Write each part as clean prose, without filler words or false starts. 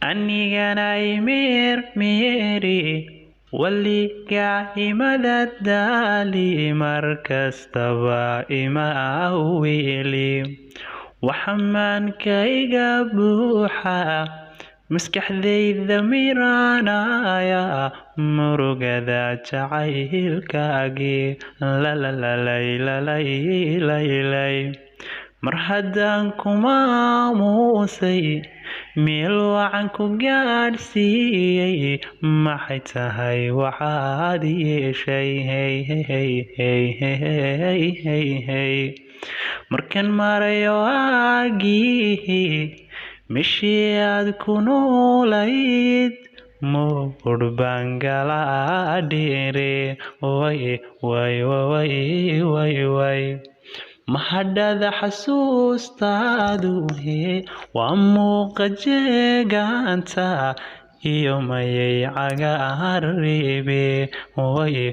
Anigana imeermeeri weligaa imada daali markastaba ima weli waxamaankayga buuxa maskaxdayda miranaya murugada jacaylkaagii lalalalaylalaylaylay mar haddaan ku maamuusay meel wacan ku gaadhsiiyey maxay tahay waxaad yeeshay markaan marayo aagii meshii aad ku noolayd mur baan galaa dheere way mahadhada xasuustaadu waa muuqa jeegaanta iyo mayay cagaar reebe way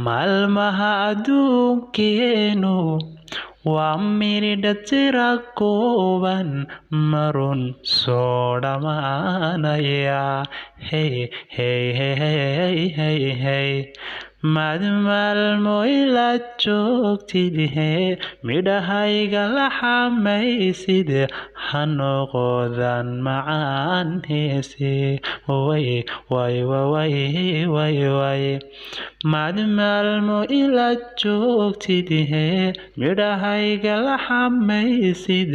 maalmaha adduunkeenu waa miridha tira kooban marun soo dhamaanaya maad maalmo ila joogtid midhahayga la xamaysid ha noqodan macaan heese way maad maalmo ila joogtid midhahayga la xamaysid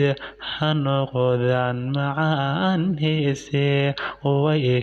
ha noqodan macaan heese way